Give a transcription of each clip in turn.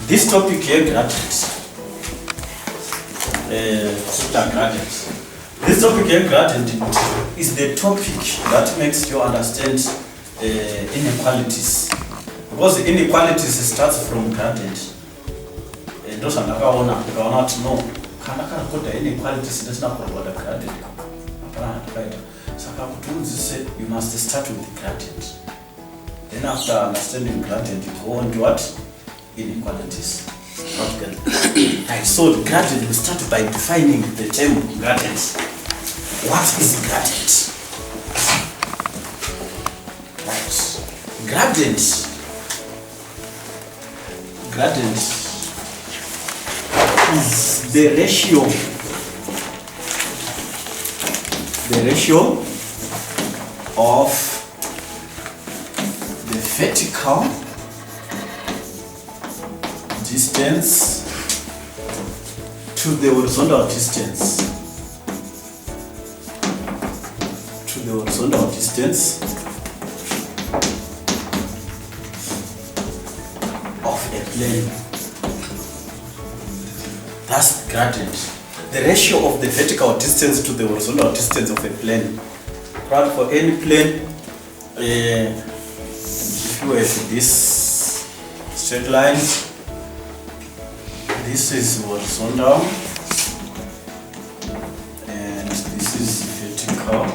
This topic here, gradient. This topic here, gradient, is the topic that makes you understand inequalities. Because inequalities starts from gradient. Those are not no. Inequalities does not go the gradient. So you must start with the gradient. Then after understanding gradient, you go on to what? Inequalities. Right, so the gradient, we start by defining the term gradient. What is gradient? Right. Gradient is the ratio of the vertical distance to the horizontal distance. Of a plane. That's gradient. The ratio of the vertical distance to the horizontal distance of a plane. Right, for any plane, if you have this straight line, this is horizontal and this is vertical.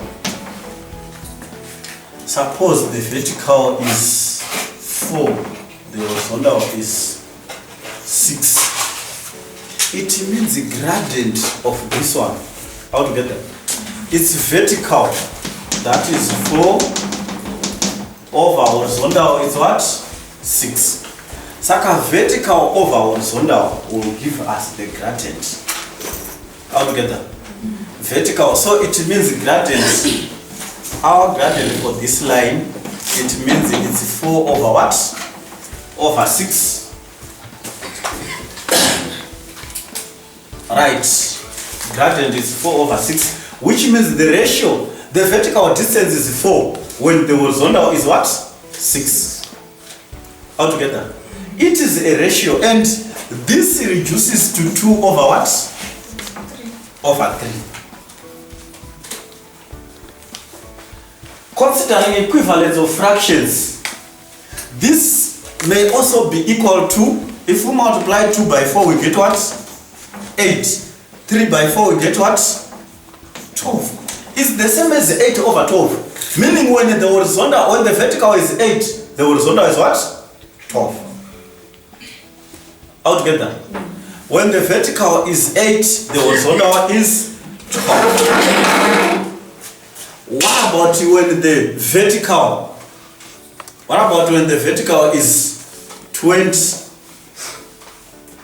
Suppose the vertical is 4, the horizontal is 6. It means the gradient of this one. How to get that? It's vertical. That is 4 over horizontal is what? 6. Saka vertical over horizontal will give us the gradient. How to get that? Vertical. So it means the gradient. Our gradient for this line, it means it's 4 over what? Over 6. Right. Gradient is 4 over 6, which means the ratio, the vertical distance is 4 when the horizontal is what? 6. How to get that? It is a ratio, and this reduces to 2 over what? 3. Over 3. Considering equivalence of fractions, this may also be equal to, if we multiply 2 by 4, we get what? 8. 3 by 4, we get what? 12. It's the same as 8 over 12. Meaning when the horizontal, when the vertical is 8, the horizontal is what? 12. How to get that? When the vertical is 8, the horizontal is 12. What about when the vertical? What about when the vertical is 20?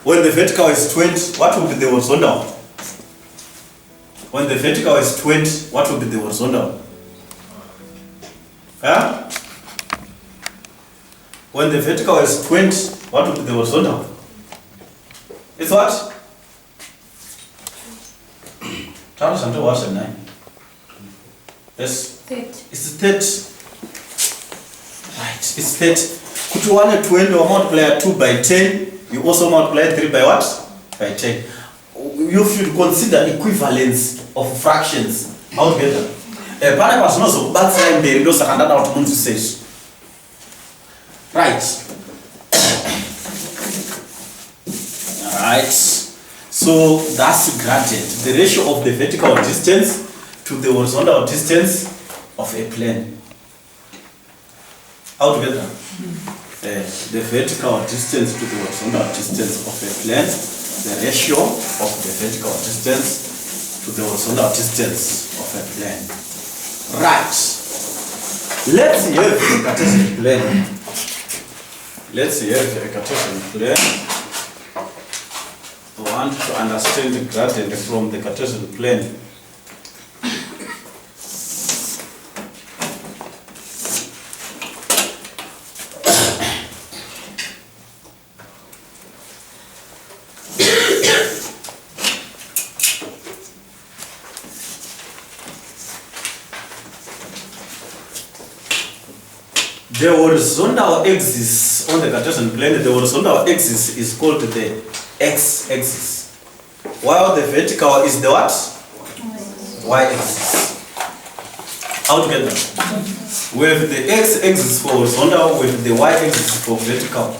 When the vertical is 20, what will be the horizontal? When the vertical is 20, what will be the horizontal? Huh? When the vertical is 20, what will be the horizontal? It's what? Tell us until what's 9. Yes? 30. It's 30. Right, it's 30. Could you want a 20 or multiply 2 by 10? You also multiply 3 by what? By 10. You should consider equivalence of fractions. How to get them? Right. Alright. So that's gradient. The ratio of the vertical distance to the horizontal distance of a plane. How to get them? The vertical distance to the horizontal distance of a plane, the ratio of the vertical distance to the horizontal distance of a plane. Right. Let's have a Cartesian plane. Let's have a Cartesian plane. We want to understand the gradient from the Cartesian plane. The horizontal axis on the Cartesian plane, the horizontal axis is called the x-axis, while the vertical is the what? Y-axis. How to get that? We have the x-axis for horizontal, with the y-axis for vertical.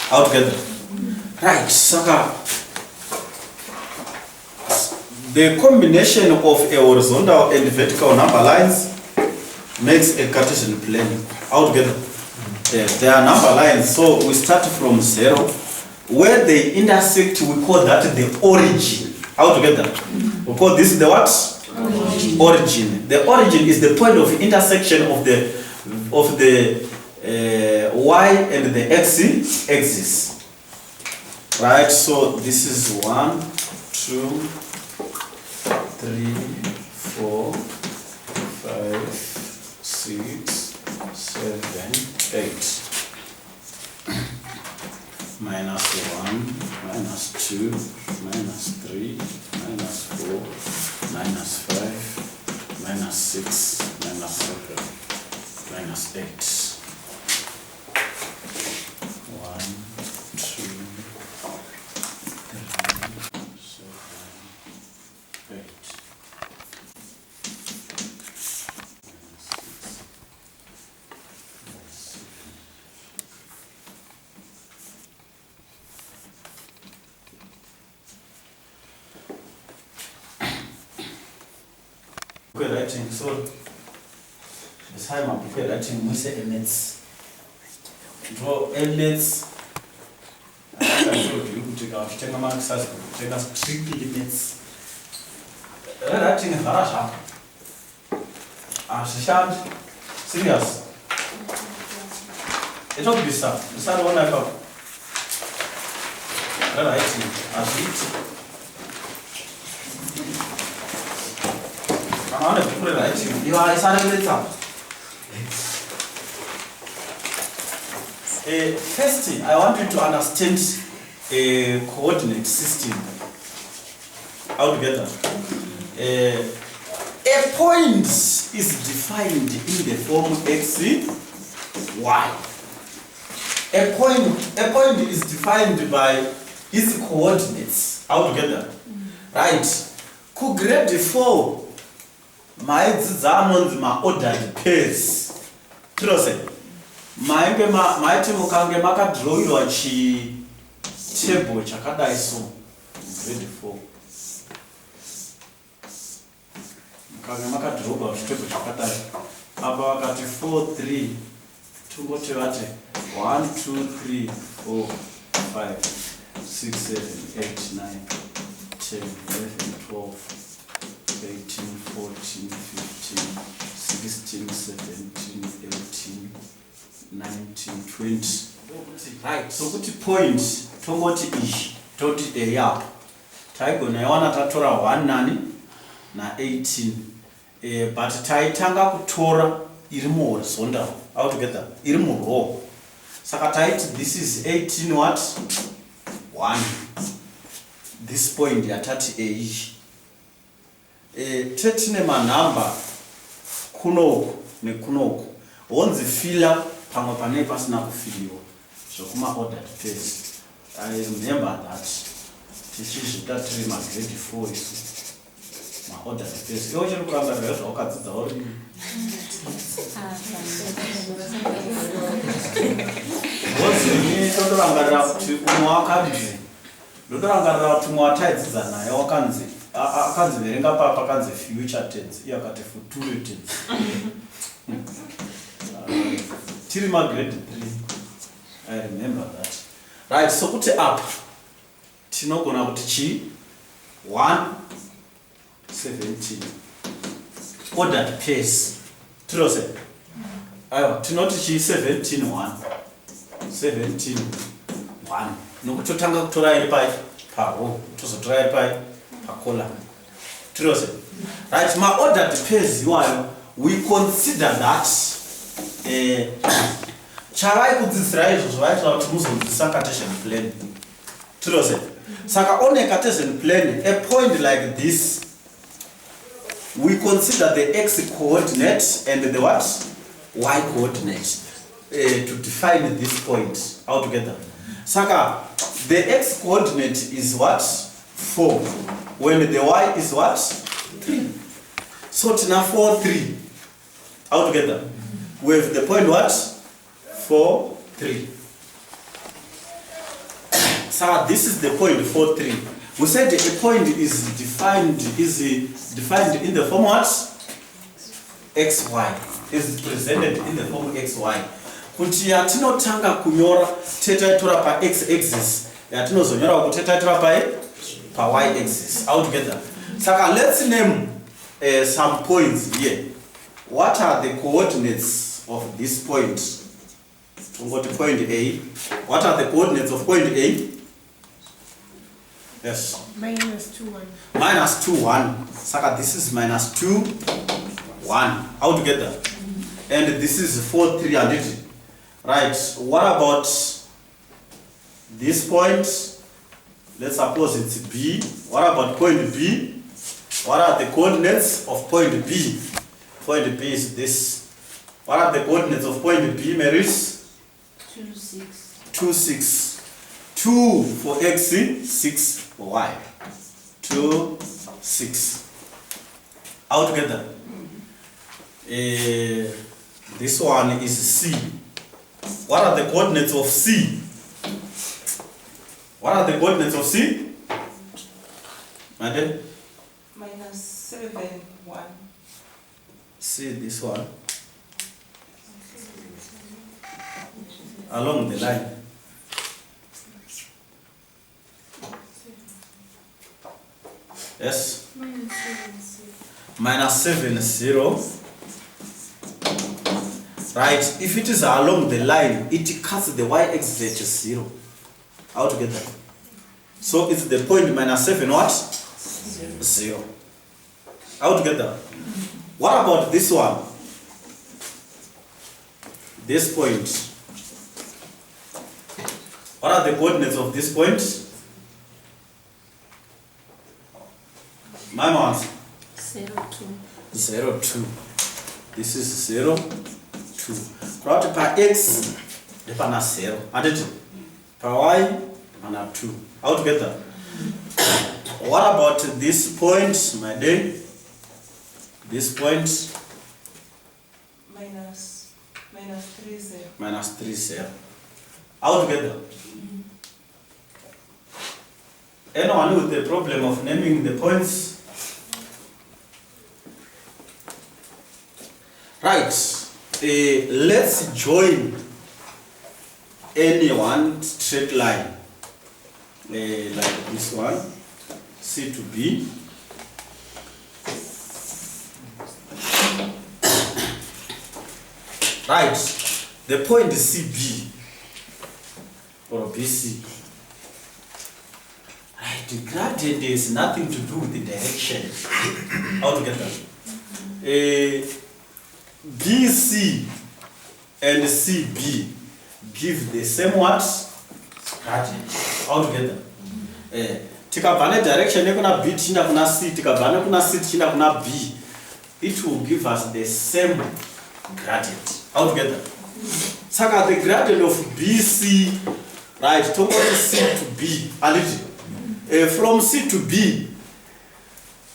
How to get that? Right, Saka. The combination of a horizontal and vertical number lines makes a Cartesian plane. How to get that? There are number lines, so we start from 0. Where they intersect, we call that the origin. How to get that? We call this the what? Origin. The origin is the point of intersection of the y and the x axis. Right. So this is 1, 2, 3, 4, 5, 6, 7, 8. Minus 1, minus 2, minus 3, minus 4, minus 5, minus 6, minus 7, minus 8. 1, 2, 3, 7, 8. Okay, writing. So this time I'm prepared writing we say emits. Draw emits. I told you to go take a mark take us 3 limits. Writing is very sharp. Sharp. Serious. It's not this sharp. This sharp one I got. Writing as it. I want to put it right here. You are starting up. First thing, I want you to understand a coordinate system. How to get that? A point is defined in the form x, y. A point is defined by its coordinates. How to get that? Right. Could grade 4. My ordered pairs. Trose. Maiti mukange makadrawirwa table chakadai so. Grade 4. Mukange makadrawirwa table chakadai. Apa wakati 4, 3. Tungote wate. 1, 2, 3, 4, 5, 6, 7, 8, 9, 10, 11, 12. 18, 14, 15, 16, 17, 18, 19, 20. Right, so kuti point, tongoti ishi, toti eya. Taigona yawana tatora 1 nani na 18. But taitanga kutora iri mu horizontal. How to get that? Iri mu row. Saka taiti, this is 18 what? 1. This point yatati eyi. Tetine manamba kunoku nekunoku wonzi fila pamwe pane pasina kufiliwa zvokuma ordered pairs. I remember that tichizvita tiri magrade 4 isu maordered pairs. Iwo chiri kurangarira zvawakadzidza uri wonzi totorangarira kuti umwe wakanzi ndotorangarira kuti umwe wataidzidza naye wakanzi akanzi verenga papa akanzi future tense iye akati future tense. Tiri grade 3. I remember that. Right, so kuti up tinogona kuti chi 1 17 ordered pairs. Trose. Aiwa tinoti chi 17 1 17 1 nokutotanga kutora iri pai paro tozotora iri pai pakola. Trose. Right, my ordered pairs iwayo we consider that chavai kudzidzira izvo zvaitira kuti muzodzidzisa Cartesian plane. Trose. Saka on a Cartesian plane, a point like this, we consider the x coordinate and the what? Y coordinate. to define this point altogether. Saka, the x coordinate is what? 4. When the y is what? 3. So tina 4, 3 altogether. We have the point what? 4, 3. So this is the point 4, 3. We said a point is defined in the form what? xy. Is presented in the form xy. Kuti yatinotanga kunyora tetaitora pa x axis, yatinozonyora kuti tetaitora pa y axis altogether. Saka let's name some points here. What are the coordinates of this point? We go to point A. What are the coordinates of point A? Yes. Minus 2, 1. Minus 2, 1. Saka, this is minus 2, 1 altogether. And this is 4, 3, and it. Right. What about this point? Let's suppose it's B. What about point B? What are the coordinates of point B? Point B is this. What are the coordinates of point B, Marys? 2, 6. 2, 6. 2 for x, 6 for y. 2, 6. Altogether. This one is C. What are the coordinates of C? What are the coordinates of C? Madam? Minus 7, 1. See this one. Along the line. Yes? Minus 7, 0. Right, if it is along the line, it cuts the y-axis at 0 altogether. So it's the point minus 7 what? 0 altogether. What about this one? This point. What are the coordinates of this point? My mouse. 0, 2. 0, 2. This is 0, 2. Right, per x, the pana 0. And it per y, pana 2. Altogether. What about this point, my dear? This point? Minus 3, 0. Minus 3, 0. Altogether. Anyone with the problem of naming the points? Right. Let's join any one straight line. Like this one. C to B. Right. The point is CB or BC. Right. The gradient has nothing to do with the direction altogether. BC and CB give the same what? Gradient altogether. Tikabhane direction ekuna B tinda kuna C, tikabhane kuna C tinda kuna B, it will give us the same gradient altogether. Saka the gradient of BC, right, towards C to B, and from C to B,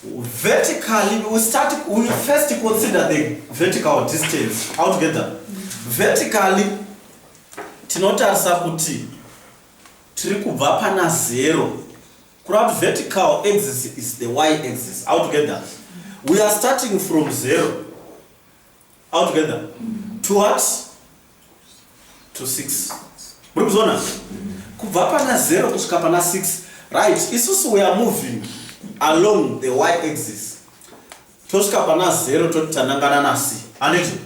vertically, we first consider the vertical distance altogether. Vertically, tinotarisa kuti tiri kubva pana 0. Kurati vertical axis is the y-axis altogether. We are starting from 0 altogether to what? To 6. Murikuzona? Kubva pana 0 kusvika pana 6. Right, isusu we are moving along the y-axis. Tosvika pana 0 totanangana na C. And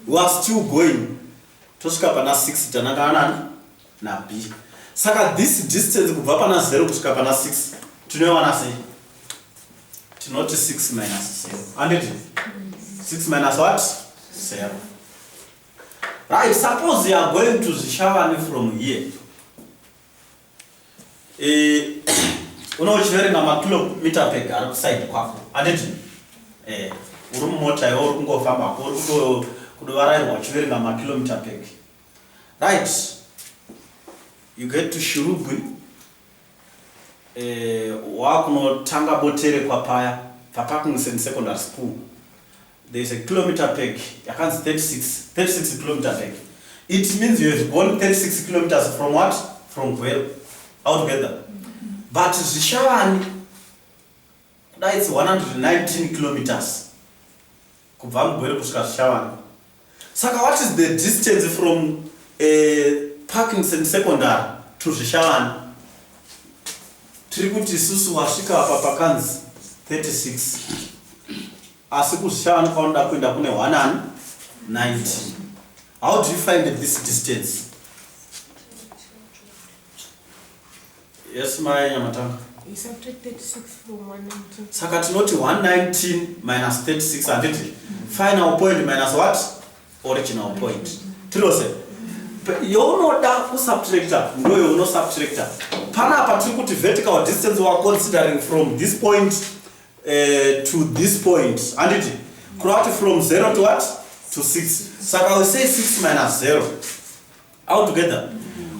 we are still going. Tosvika pana 6 tanangana na B. Saka this distance kubva pana 0 kusvika pana 6 tinoiwana sei? Tinoti 6 minus 0. And 6 minus what? 0. Right, suppose you are going to Zishavani from here. Unochiverenga makilometer pega ari kuside kwako. Anditi? Uri mumota iwe uri kungofamba kudovarairwa uchiverenga makilometer pega. Right. You get to Shurubwi. Wakunotanga botere kwa paya. Papakung secondary school. There's a kilometer peg. I can't 36 kilometer peg. It means you have gone 36 kilometers from what? From where? Altogether. But Zishawani, that is 119 kilometers. Kubva Gwere kusvika Zishawani. Saka what is the distance from Parkinson secondary to Zishawani? Tiri kuti isusu wasvika apa pakanzi 36. Asi kuZishawani kwaunda kuenda kune 190. How do you find this distance? Yes, my Yamatanga. You subtract 36 from 119. Saka tinoti 119 minus 36 and final point minus what? Original point. Tirose. Younoda kusubtractor, no no subtractor. Pana apa tiri kuti vertical distance we are considering from this point to this point. And it from 0 to what? To 6. Saka we say 6 minus 0. Altogether.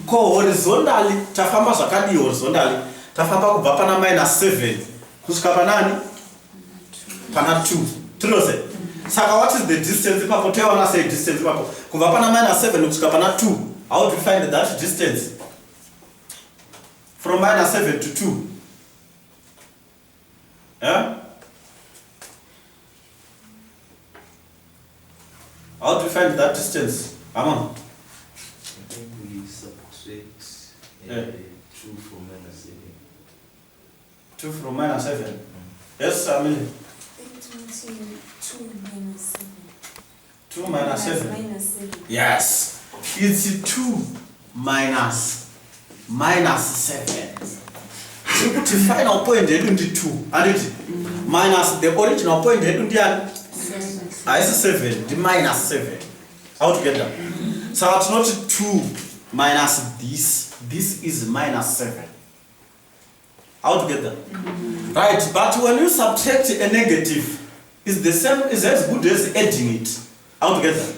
Ko horizontally tafamba zvakadi horizontally tafamba kubva pana minus 7 kusvika panani pana 2 tinose. Saka what is the distance ipapo? Toiona sei distance ipapo kubva pana minus 7 kusvika pana 2. How do you find that distance from minus 7 to 2? Yeah? How do you find that distance? Amon? I think we subtract 2 from minus 7. 2 from minus 7? Yes, Amelie? It means 2 minus 7. 2 minus 7? Minus 7. Yes. It's 2 minus 7. So the final point is 2. And it minus the original point is 7. The minus 7. How to get that? So it's not 2 minus this. This is minus 7. How to get that? Right, but when you subtract a negative, it's the same, is as good as adding it. How to get that?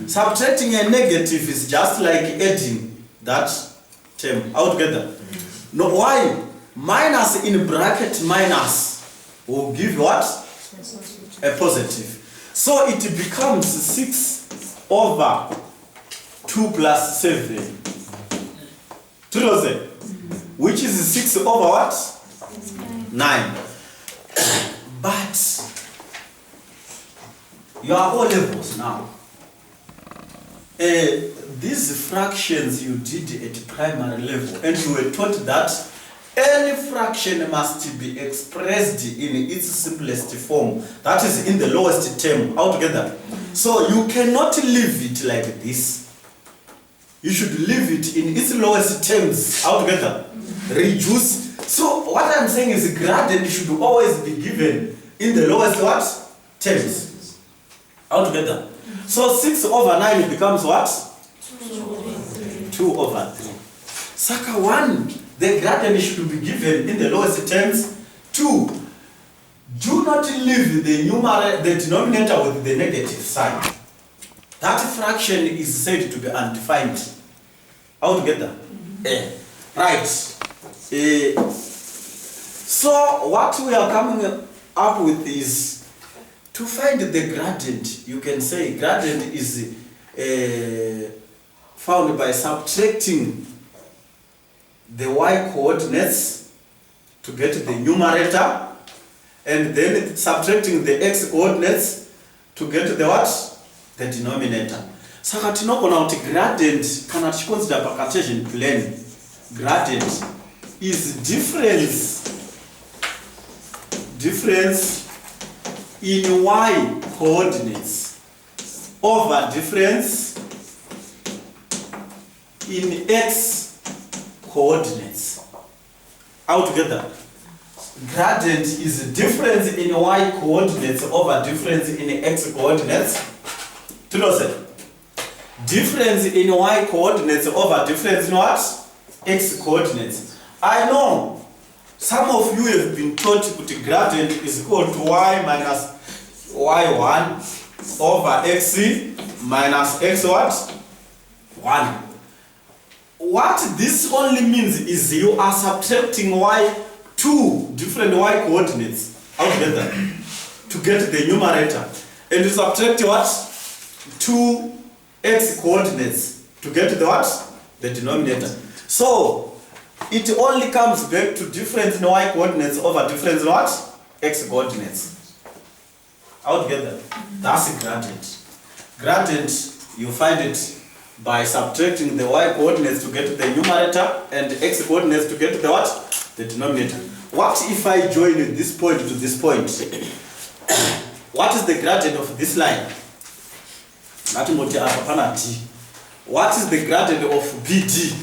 Subtracting a negative is just like adding that term. How to get that? No, why? Minus in bracket minus will give what? A positive. So it becomes 6 over 2 plus 7. Which is 6 over what? 9. But you are all levels now. These fractions you did at primary level, and you were taught that any fraction must be expressed in its simplest form, that is in the lowest term altogether. So you cannot leave it like this. You should leave it in its lowest terms altogether. Reduce. So what I'm saying is gradient should always be given in the lowest what? Terms altogether. So 6 over 9 becomes what? 2 over 3. Saka 1, the gradient should be given in the lowest terms. 2, do not leave the denominator with the negative sign. That fraction is said to be undefined. Altogether. Right. So what we are coming up with is to find the gradient. You can say gradient is found by subtracting the y coordinates to get the numerator, and then subtracting the x coordinates to get the what? The denominator. Saka tinogona kuti gradient kana tichiconsider pa Cartesian plane, gradient is difference in y coordinates over difference in x coordinates. Altogether, gradient is difference in y coordinates over difference in x coordinates. Difference in y coordinates over difference in what? X coordinates. I know some of you have been taught that gradient is equal to y minus y1 over x minus x what? 1. what this only means is you are subtracting two different y coordinates altogether to get the numerator, and you subtract what? Two x coordinates to get the what? The denominator. So it only comes back to difference in y coordinates over difference in what? X coordinates. Altogether. That's a gradient. Gradient, you find it by subtracting the y coordinates to get the numerator and the x coordinates to get the what? The denominator. What if I join this point to this point? What is the gradient of this line? What is the gradient of BD?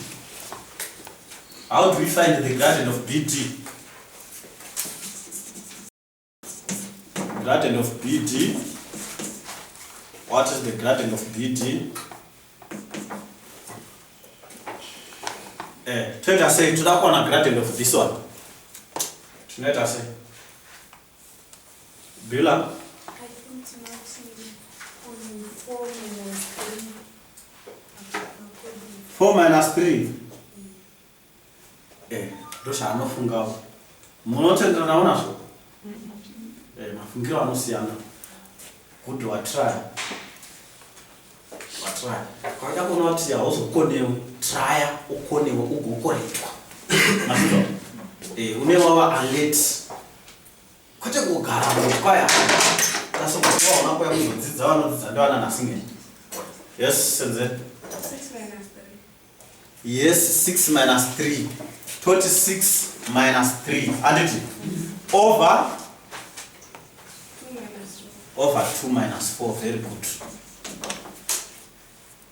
How do we find the gradient of BD? Gradient of BD. What is the gradient of BD? Let us say, to that one, a gradient of this one. Let us say. Bila? I think it's only 4 minus 3. 4 minus 3. Dosha anofunga. Munotenda naona so? Mafungiro anosiyana. Kuti watry. Kwaka kunoti hauzokonewo try ukonewo ugokoretwa. Mazvino. Unewawa alert. Kwete kugara kwaya. Tasokuwa unapoya kuzodzidza vanodzidza ndevana nasinge. Yes, senze. 6 minus 3. Yes, 6 minus 3. 26 minus 3. And it over 2 minus 2. over 2 minus 4. Very good.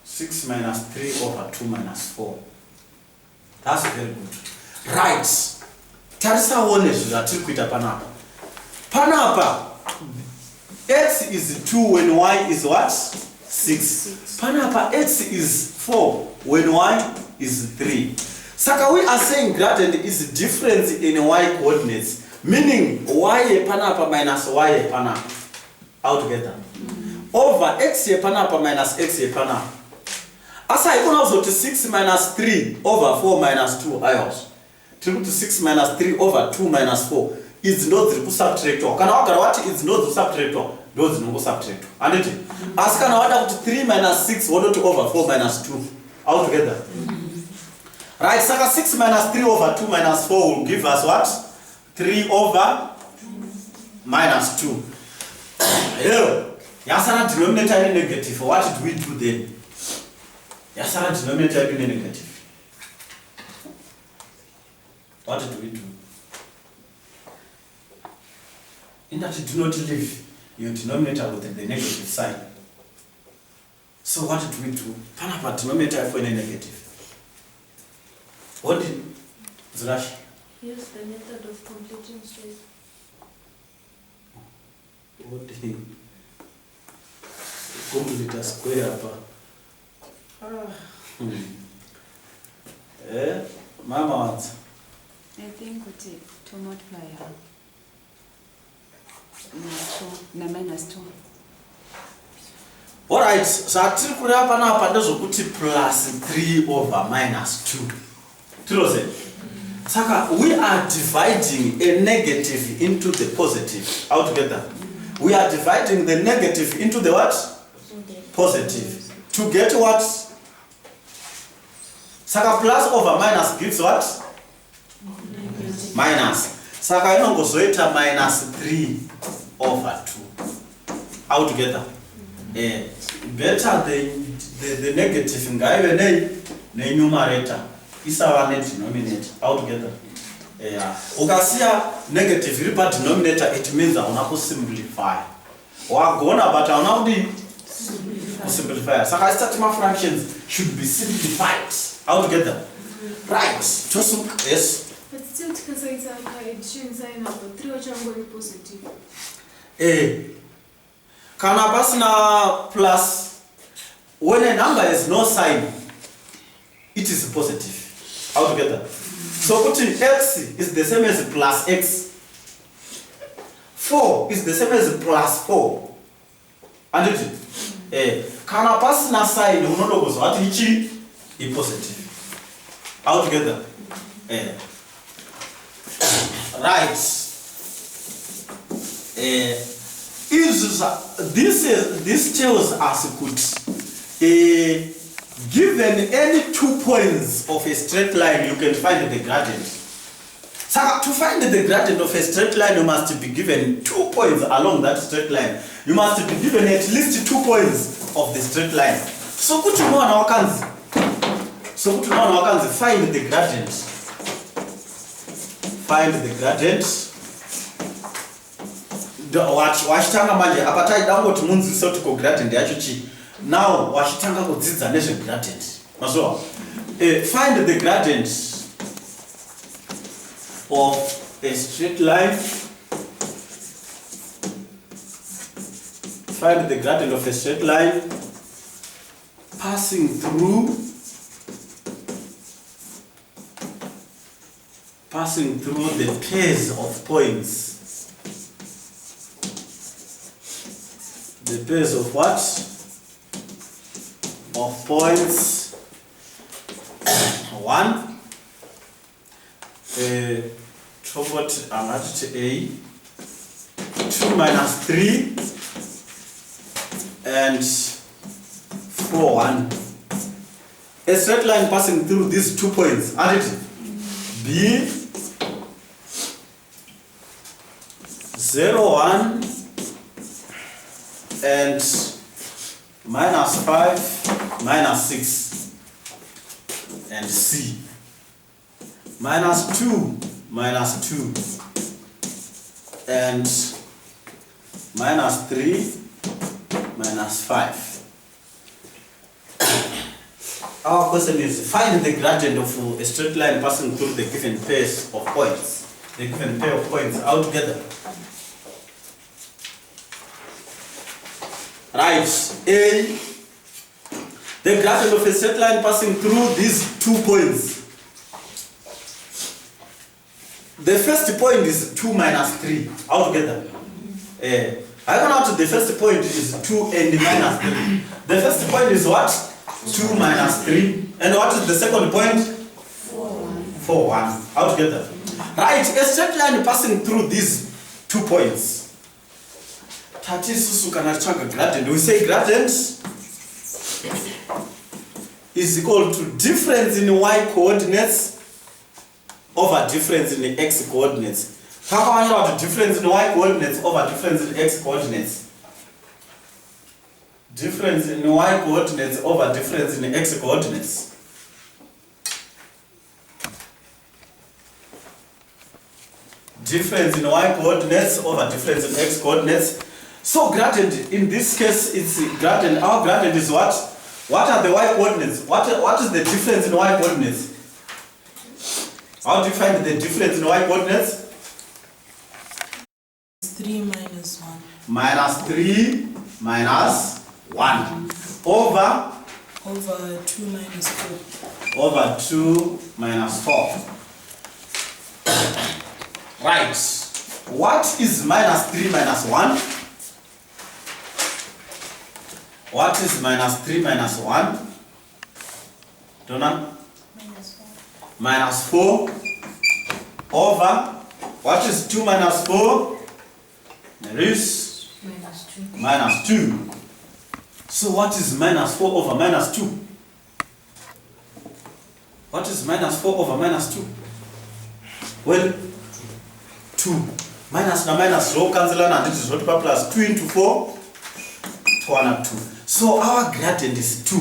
6 minus 3 over 2 minus 4. That's very good. Right. Tarisa one is that you quit a panapa. Panapa. X is 2 when y is what? 6. Panapa x is 4 when y is 3. Saka we are saying gradient is difference in y coordinates, meaning y panapa minus y panapa altogether. Over x panapa minus x panapa. As I go now to 6 minus 3 over 4 minus 2 ions. To 6 minus 3 over 2 minus 4 is not the subtractor. Can I what is not the subtractor? Those no subtractor. And it as can I to 3 minus 6 what to over 4 minus 2 altogether. Right, so 6 minus 3 over 2 minus 4 will give us what? 3 over minus 2. Here, Yasana denominator is negative. What do we do then? Yasana denominator is negative. What do we do? In that you do not leave your denominator with the negative sign. So what do we do? Panapa denominator for any negative. What did Zrash? Use the method of completing straight. What did he complete a square up? Mama wants. I think we take 2 multiplier. Minus 2. Alright, so I think we have an plus 3 over minus 2. Saka, we are dividing a negative into the positive altogether. We are dividing the negative into the what? Positive. To get what? Saka plus over minus gives what? Minus. Saka inongozoita minus 3 over 2 altogether. Better the negative ngaive ne numerator. Isawa net denominator altogether. Ukasiya negative iri pa denominator, it means una simplify. Wagona but una udi simplify. Saka statement fractions should be simplified altogether. Right. Yes. But still tikasayisa addition sign number 3 wachangori positive. Kana pasina plus, when a number has no sign, it is positive altogether. So putting x is the same as plus x. 4 is the same as plus 4. And it kana pasina sign unondo what ichi is positive. All together. Right. This tells us good. Given any 2 points of a straight line, you can find the gradient. So to find the gradient of a straight line, you must be given 2 points along that straight line. You must be given at least 2 points of the straight line. So put on our cans. Find the gradient. Find the gradient. Wachitanga manje apatai dangoti munzi soti ko gradient yacho chi. Now wachitanga kudzidza nezve gradient. Mazuva. Find the gradient of a straight line. Find the gradient of a straight line passing through the pairs of points. The pairs of what? Of points. 1. Robot amount A. 2 minus 3 and 4, 1. A straight line passing through these 2 points. Add it. B 0, 1 and minus 5, minus 6 and C minus 2, minus 2 and minus 3, minus 5. Our question is find the gradient of a straight line passing through the given pairs of points. The given pair of points altogether. Right, A. The gradient of a straight line passing through these 2 points. The first point is 2 minus 3 altogether. I don't know how to, the first point is 2 and minus 3. The first point is what? 2 minus 3. And what is the second point? 4, 1 altogether. Right, a straight line passing through these 2 points. Gradient. We say gradient is equal to difference in y coordinates over difference in x coordinates. How can I know the difference in y coordinates over difference in x coordinates? Difference in y coordinates over difference in x coordinates. Difference in y coordinates over difference in x coordinates. So gradient in this case it's gradient. Our gradient is what? What are the y coordinates? What is the difference in y coordinates? How do you find the difference in y coordinates? 3 minus 1. Minus 3 minus 1 over 2 minus 4. over 2 minus 4. Right. What is minus 3 minus 1? What is minus 3 minus 1? Donna? Minus 4 over, what is 2 minus 4? There is minus 2. So what is minus 4 over minus 2? What is minus 4 over minus 2? Well, 2. Minus na minus row cancel and it is not plus 2 into 4, 1 and 2. So our gradient is 2.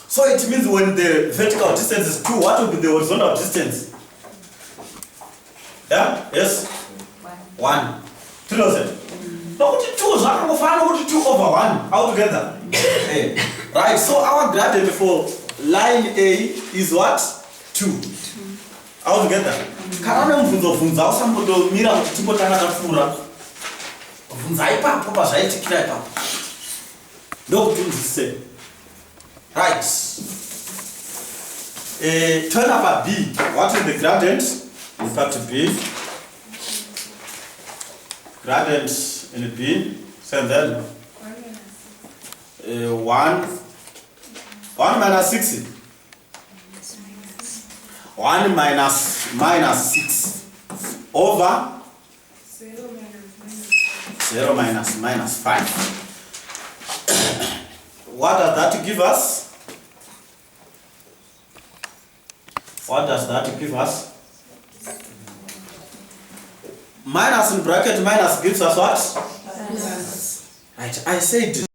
So it means when the vertical distance is 2, what will be the horizontal distance? Yeah? Yes? 1. 3,000. No, 2 is not 2 over 1 altogether. Right, so our gradient for line A is what? 2. Altogether. Karana mvunza usambodo mira kuti timbotanga tafura. Vunza ipapo pazvaitikira ipapo. Ndokuti ndise. Right. Turn up at B. What is the gradient? In part B. Gradient in B. Send then. 1 minus 6. 1 minus 6 over 0 minus 5. What does that give us? What does that give us? Minus in bracket minus gives us what? Right, I said